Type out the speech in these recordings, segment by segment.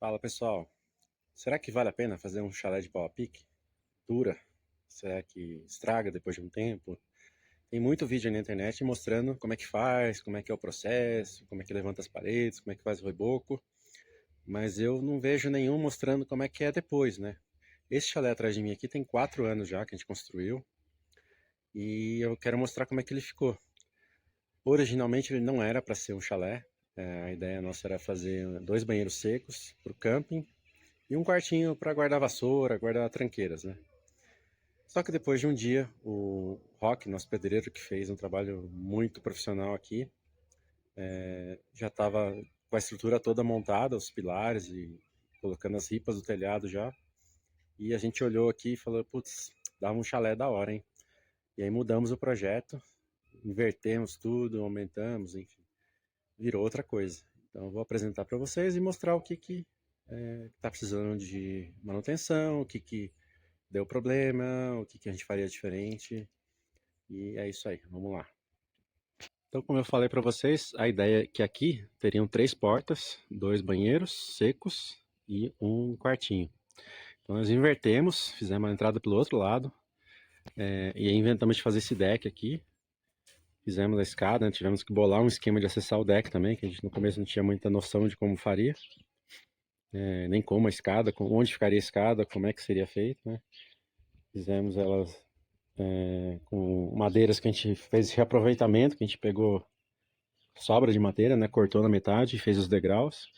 Fala pessoal, será que vale a pena fazer um chalé de pau a pique? Dura? Será que estraga depois de um tempo? Tem muito vídeo aí na internet mostrando como é que faz, como é que é o processo, como é que levanta as paredes, como é que faz o reboco, mas eu não vejo nenhum mostrando como é que é depois, né? Esse chalé atrás de mim aqui tem 4 anos já que a gente construiu e eu quero mostrar como é que ele ficou. Originalmente ele não era para ser um chalé, a ideia nossa era fazer 2 banheiros secos para o camping e um quartinho para guardar vassoura, guardar tranqueiras, né? Só que depois de um dia, o Rock, nosso pedreiro, que fez um trabalho muito profissional aqui, já estava com a estrutura toda montada, os pilares e colocando as ripas do telhado já. E a gente olhou aqui e falou, putz, dava um chalé da hora, hein? E aí mudamos o projeto, invertemos tudo, aumentamos, enfim, virou outra coisa. Então eu vou apresentar para vocês e mostrar o que está precisando de manutenção, o que deu problema, o que a gente faria diferente. E é isso aí, vamos lá. Então, como eu falei para vocês, a ideia é que aqui teriam 3 portas, 2 banheiros secos e um quartinho. Então nós invertemos, fizemos a entrada pelo outro lado, e aí inventamos de fazer esse deck aqui. Fizemos a escada, né? Tivemos que bolar um esquema de acessar o deck também, que a gente no começo não tinha muita noção de como faria. Nem como a escada, onde ficaria a escada, como é que seria feito, né? Fizemos elas com madeiras que a gente fez reaproveitamento, que a gente pegou sobra de madeira, né? Cortou na metade e fez os degraus.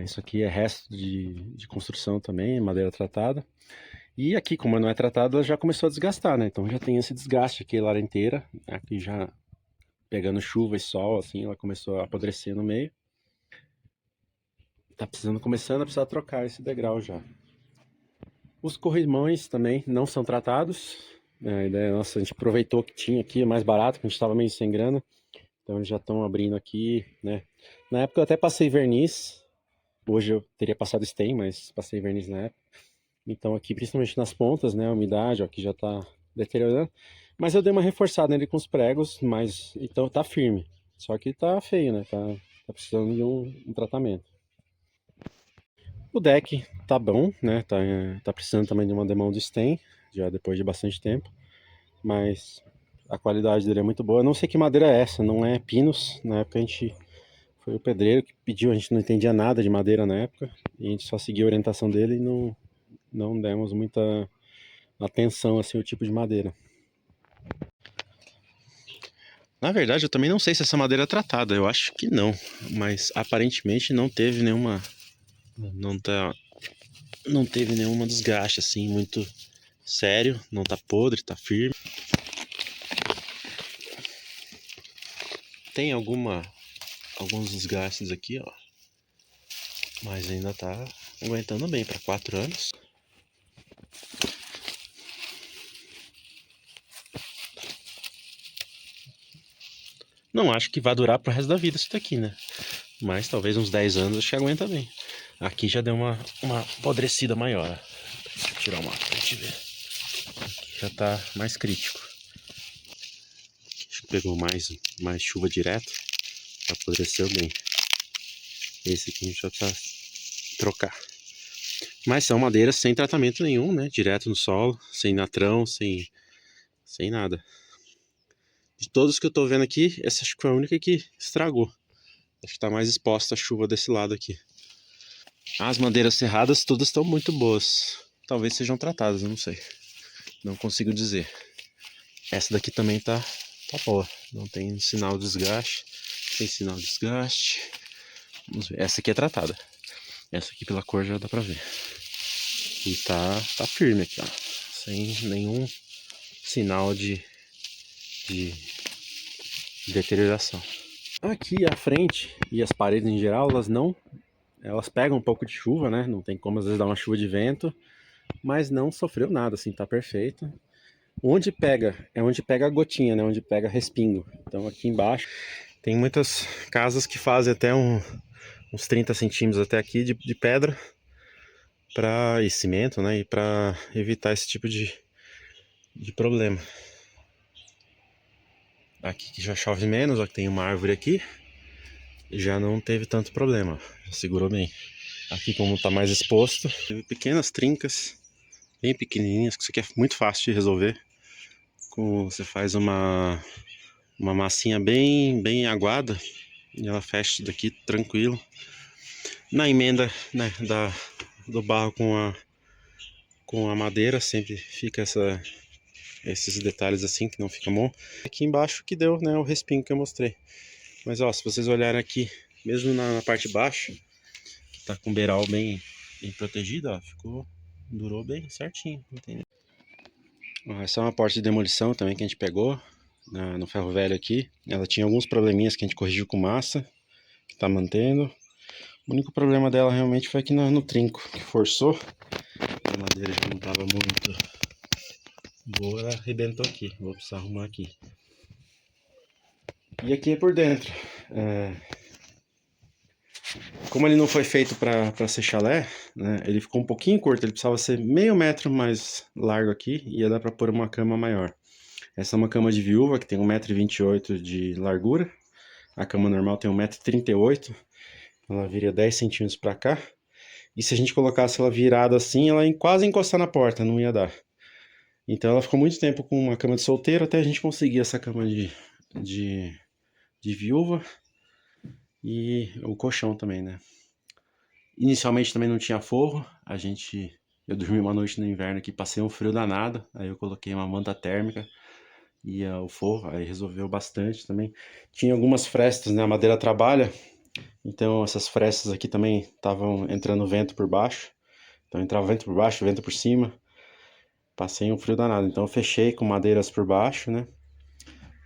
Isso aqui é resto de construção também, madeira tratada. E aqui, como não é tratada, ela já começou a desgastar, né? Então já tem esse desgaste aqui, a área inteira. Aqui já pegando chuva e sol, assim, ela começou a apodrecer no meio. Tá começando a precisar trocar esse degrau já. Os corrimões também não são tratados. A ideia nossa, a gente aproveitou que tinha aqui, é mais barato, que a gente estava meio sem grana. Então eles já estão abrindo aqui, né? Na época eu até passei verniz. Hoje eu teria passado stain, mas passei verniz na época. Então aqui, principalmente nas pontas, né? A umidade, ó, aqui já está deteriorando. Mas eu dei uma reforçada nele com os pregos, mas então tá firme. Só que tá feio, né? Tá precisando de um tratamento. O deck tá bom, né? Tá precisando também de uma demão de stain, já depois de bastante tempo. Mas a qualidade dele é muito boa. Eu não sei que madeira é essa, não é pinus. Na época a gente foi o pedreiro que pediu, a gente não entendia nada de madeira na época. E a gente só seguia a orientação dele e não demos muita atenção assim ao tipo de madeira. Na verdade, eu também não sei se essa madeira é tratada, eu acho que não, mas aparentemente não teve nenhuma não teve nenhuma desgaste assim muito sério, não tá podre, tá firme. Tem alguns desgastes aqui, ó, mas ainda tá aguentando bem para 4 anos. Não acho que vai durar pro resto da vida isso daqui, né? Mas talvez uns 10 anos acho que aguenta bem. Aqui já deu uma apodrecida maior. Deixa eu tirar uma pra gente ver. Aqui já tá mais crítico. Acho que pegou mais chuva direto. Apodreceu bem. Esse aqui a gente já tá trocar. Mas são madeiras sem tratamento nenhum, né? Direto no solo, sem natrão, sem nada. De todos que eu tô vendo aqui, essa acho que foi a única que estragou. Acho que tá mais exposta a chuva desse lado aqui. As madeiras serradas todas estão muito boas. Talvez sejam tratadas, eu não sei. Não consigo dizer. Essa daqui também tá boa. Não tem sinal de desgaste. Tem sinal de desgaste. Vamos ver. Essa aqui é tratada. Essa aqui pela cor já dá pra ver. E tá firme aqui, ó. Sem nenhum sinal de deterioração. Aqui a frente e as paredes em geral, elas pegam um pouco de chuva, né? Não tem como às vezes dar uma chuva de vento, mas não sofreu nada, assim, tá perfeito. Onde pega, é onde pega a gotinha, né? Onde pega respingo. Então aqui embaixo tem muitas casas que fazem até uns 30 centímetros até aqui de pedra e cimento, né? E para evitar esse tipo de problema. Aqui que já chove menos, ó, que tem uma árvore aqui, já não teve tanto problema, já segurou bem. Aqui como tá mais exposto, teve pequenas trincas, bem pequenininhas, que isso aqui é muito fácil de resolver. Você faz uma massinha bem aguada e ela fecha isso daqui tranquilo. Na emenda, né, do barro com a madeira sempre fica esses detalhes assim que não fica bom. Aqui embaixo que deu, né, o respingo que eu mostrei. Mas ó, se vocês olharem aqui, mesmo na parte baixa, que tá com o beiral bem protegido, ó, durou bem certinho, entendeu? Ó, essa é uma porta de demolição também que a gente pegou no ferro velho aqui. Ela tinha alguns probleminhas que a gente corrigiu com massa, que tá mantendo. O único problema dela realmente foi aqui no trinco, que forçou. A madeira já não estava muito boa, ela arrebentou aqui. Vou precisar arrumar aqui. E aqui é por dentro. Como ele não foi feito para ser chalé, né, ele ficou um pouquinho curto. Ele precisava ser meio metro mais largo aqui e ia dar para pôr uma cama maior. Essa é uma cama de viúva que tem 1,28 m de largura. A cama normal tem 1,38 m. Ela viria 10 centímetros para cá. E se a gente colocasse ela virada assim, ela ia quase encostar na porta, não ia dar. Então ela ficou muito tempo com uma cama de solteiro até a gente conseguir essa cama de viúva e o colchão também, né? Inicialmente também não tinha forro, eu dormi uma noite no inverno aqui, passei um frio danado, aí eu coloquei uma manta térmica e o forro, aí resolveu bastante também. Tinha algumas frestas, né? A madeira trabalha, então essas frestas aqui também estavam entrando vento por baixo, então entrava vento por baixo, vento por cima. Passei um frio danado, então eu fechei com madeiras por baixo, né?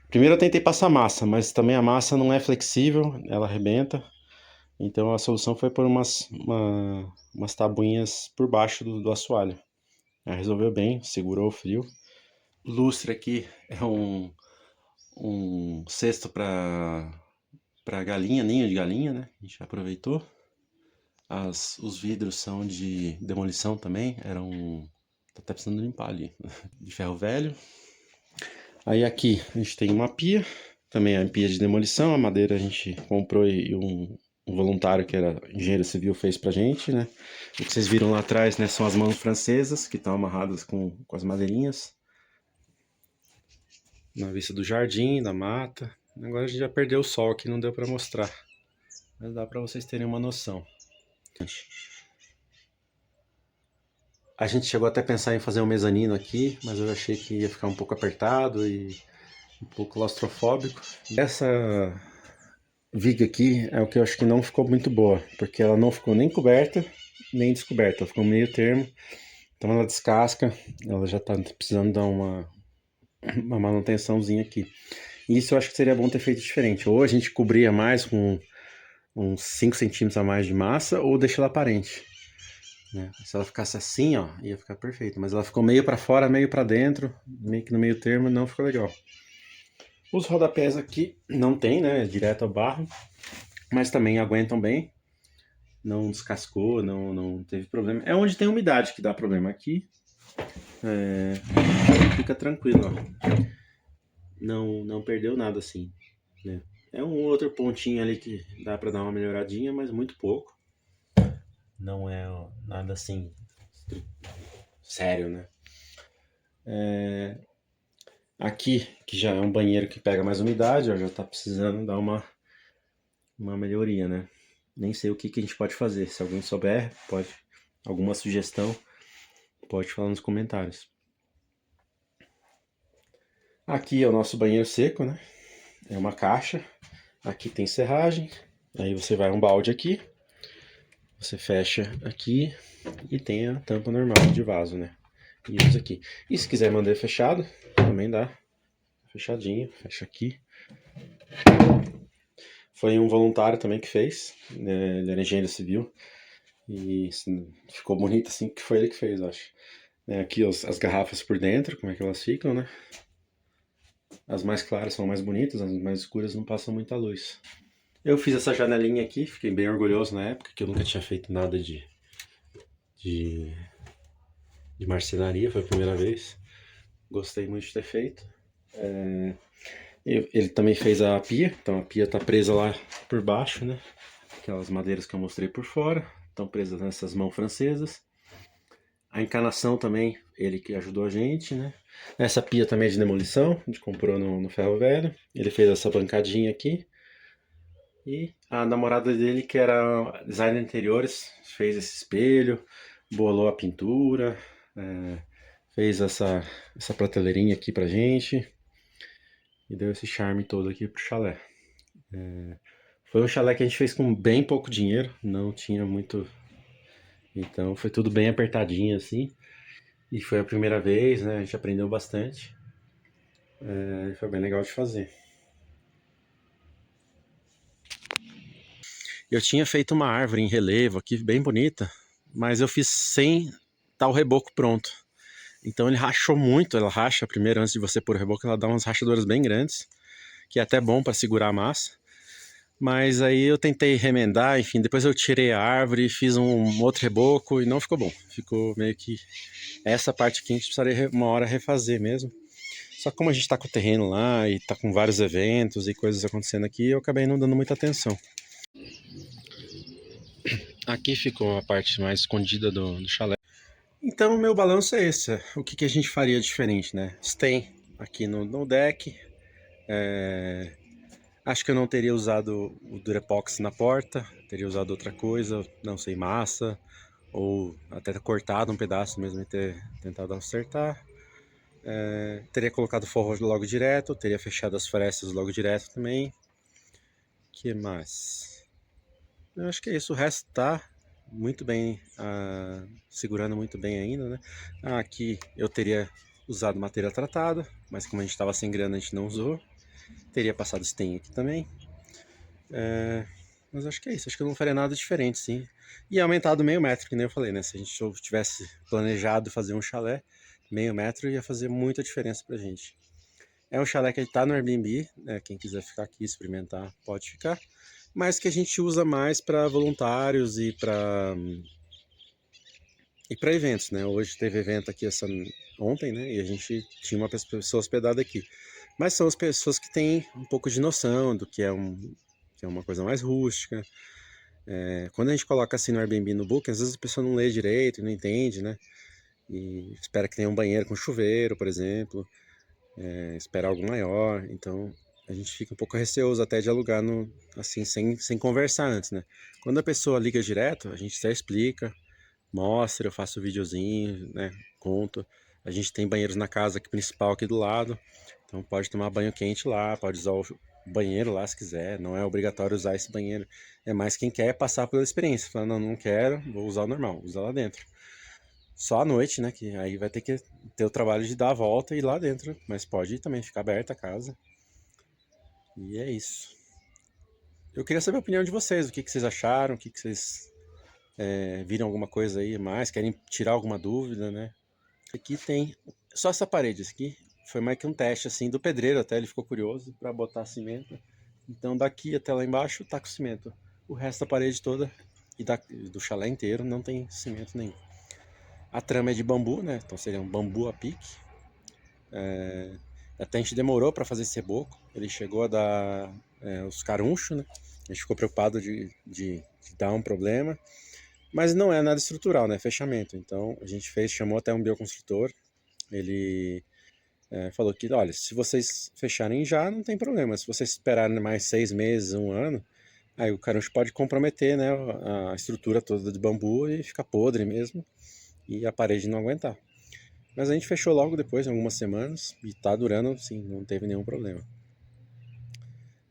Primeiro eu tentei passar massa, mas também a massa não é flexível, ela arrebenta. Então a solução foi pôr umas tabuinhas por baixo do assoalho. Aí resolveu bem, segurou o frio. O lustre aqui é um cesto para galinha, ninho de galinha, né? A gente aproveitou. Os vidros são de demolição também, tá até precisando limpar ali, de ferro velho. Aí aqui a gente tem uma pia, também a pia de demolição, a madeira a gente comprou e um voluntário que era engenheiro civil fez pra gente, né? O que vocês viram lá atrás, né, são as mãos francesas que estão amarradas com as madeirinhas. Na vista do jardim, da mata. Agora a gente já perdeu o sol aqui, não deu pra mostrar. Mas dá pra vocês terem uma noção. A gente chegou até a pensar em fazer um mezanino aqui, mas eu achei que ia ficar um pouco apertado e um pouco claustrofóbico. Essa viga aqui é o que eu acho que não ficou muito boa, porque ela não ficou nem coberta, nem descoberta, ela ficou meio termo. Então ela descasca, ela já tá precisando dar uma manutençãozinha aqui. Isso eu acho que seria bom ter feito diferente. Ou a gente cobria mais com uns 5 centímetros a mais de massa, ou deixa ela aparente. Né? Se ela ficasse assim, ó, ia ficar perfeito. Mas ela ficou meio para fora, meio para dentro, meio que no meio termo, não ficou legal. Os rodapés aqui não tem, né? Direto ao barro, mas também aguentam bem. Não descascou, não teve problema. É onde tem umidade que dá problema. Aqui fica tranquilo, ó. Não perdeu nada assim, né? É um outro pontinho ali que dá para dar uma melhoradinha, mas muito pouco. Não é nada assim sério, né? Aqui, que já é um banheiro que pega mais umidade, ó, já tá precisando dar uma melhoria, né? Nem sei o que a gente pode fazer. Se alguém souber, alguma sugestão, pode falar nos comentários. Aqui é o nosso banheiro seco, né? É uma caixa. Aqui tem serragem. Aí você vai um balde aqui. Você fecha aqui e tem a tampa normal de vaso, né? E usa aqui. E se quiser manter fechado, também dá. Fechadinho, fecha aqui. Foi um voluntário também que fez, né? Ele era engenheiro civil. E ficou bonito assim, que foi ele que fez, acho. Aqui as garrafas por dentro, como é que elas ficam, né? As mais claras são mais bonitas, as mais escuras não passam muita luz. Eu fiz essa janelinha aqui, fiquei bem orgulhoso na época, que eu nunca tinha feito nada de marcenaria, foi a primeira vez. Gostei muito de ter feito. Ele também fez a pia, então a pia tá presa lá por baixo, né? Aquelas madeiras que eu mostrei por fora. estão presas nessas mãos francesas. A encanação também, ele que ajudou a gente, né? Essa pia também é de demolição, a gente comprou no ferro velho. Ele fez essa bancadinha aqui. E a namorada dele, que era designer de interiores, fez esse espelho, bolou a pintura, fez essa prateleirinha aqui pra gente e deu esse charme todo aqui pro chalé. Foi um chalé que a gente fez com bem pouco dinheiro, não tinha muito. Então foi tudo bem apertadinho assim. E foi a primeira vez, né? A gente aprendeu bastante. Foi bem legal de fazer. Eu tinha feito uma árvore em relevo aqui, bem bonita, mas eu fiz sem estar o reboco pronto. Então ele rachou muito, ela racha primeiro antes de você pôr o reboco, ela dá umas rachaduras bem grandes, que é até bom para segurar a massa. Mas aí eu tentei remendar, enfim, depois eu tirei a árvore, fiz um outro reboco e não ficou bom. Ficou meio que essa parte aqui a gente precisaria uma hora refazer mesmo. Só que como a gente tá com o terreno lá e tá com vários eventos e coisas acontecendo aqui, eu acabei não dando muita atenção. Aqui ficou a parte mais escondida do chalé. Então o meu balanço é esse. O que a gente faria diferente, né? Stem aqui no deck. Acho que eu não teria usado o Durepox na porta. Teria usado outra coisa, não sei, massa. Ou até cortado um pedaço mesmo e ter tentado acertar. Teria colocado forro logo direto. Teria fechado as frestas logo direto também. Que mais? Eu acho que é isso. O resto tá muito bem, segurando muito bem ainda, né? Aqui eu teria usado madeira tratada, mas como a gente estava sem grana a gente não usou. Teria passado stem aqui também. Mas acho que é isso, acho que eu não faria nada diferente, sim. E aumentado meio metro, que nem eu falei, né? Se a gente tivesse planejado fazer um chalé, meio metro ia fazer muita diferença pra gente. É um chalé que ele tá no Airbnb, né? Quem quiser ficar aqui, experimentar, pode ficar. Mas que a gente usa mais para voluntários e para eventos, né? Hoje teve evento aqui ontem, né? E a gente tinha uma pessoa hospedada aqui. Mas são as pessoas que têm um pouco de noção do que é uma coisa mais rústica. Quando a gente coloca assim no Airbnb no Booking, às vezes a pessoa não lê direito, não entende, né? E espera que tenha um banheiro com chuveiro, por exemplo. Espera algo maior. Então a gente fica um pouco receoso até de alugar assim, sem conversar antes, né? Quando a pessoa liga direto, a gente até explica, mostra, eu faço videozinho, né? Conto. A gente tem banheiros na casa aqui, principal aqui do lado. Então pode tomar banho quente lá, pode usar o banheiro lá se quiser. Não é obrigatório usar esse banheiro. É mais quem quer passar pela experiência. Falando, não quero, vou usar o normal, usar lá dentro. Só à noite, né? Que aí vai ter que ter o trabalho de dar a volta e ir lá dentro. Mas pode também ficar aberta a casa. E é isso. Eu queria saber a opinião de vocês. O que vocês acharam? O que vocês viram alguma coisa aí mais? Querem tirar alguma dúvida, né? Aqui tem só essa parede. Esse aqui foi mais que um teste assim do pedreiro, até ele ficou curioso para botar cimento. Então daqui até lá embaixo tá com cimento. O resto da parede toda e do chalé inteiro não tem cimento nenhum. A trama é de bambu, né? Então seria um bambu a pique. Até a gente demorou para fazer esse reboco. Ele chegou a dar os carunchos, né? A gente ficou preocupado de dar um problema. Mas não é nada estrutural, né? Fechamento. Então a gente chamou até um bioconstrutor. Ele falou que, olha, se vocês fecharem já, não tem problema. Se vocês esperarem mais 6 meses, um ano, aí o caruncho pode comprometer, né, a estrutura toda de bambu e ficar podre mesmo e a parede não aguentar. Mas a gente fechou logo depois, em algumas semanas, e tá durando, sim, não teve nenhum problema.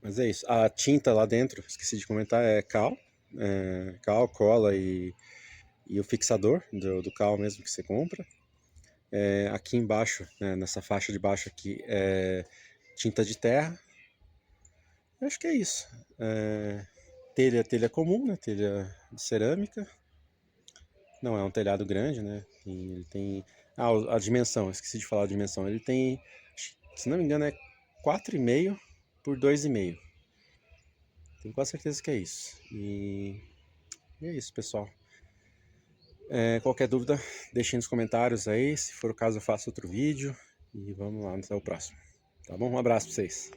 Mas é isso. A tinta lá dentro, esqueci de comentar, é cal. Cal, cola e o fixador do cal mesmo que você compra. Aqui embaixo, né, nessa faixa de baixo aqui, é tinta de terra. Eu acho que é isso. Telha comum, né? Telha de cerâmica. Não é um telhado grande, né? Ele tem. A dimensão, esqueci de falar a dimensão. Ele tem, se não me engano, é 4,5 por 2,5. Tenho quase certeza que é isso. E é isso, pessoal. Qualquer dúvida, deixem nos comentários aí. Se for o caso, eu faço outro vídeo. E vamos lá, até o próximo. Tá bom? Um abraço pra vocês.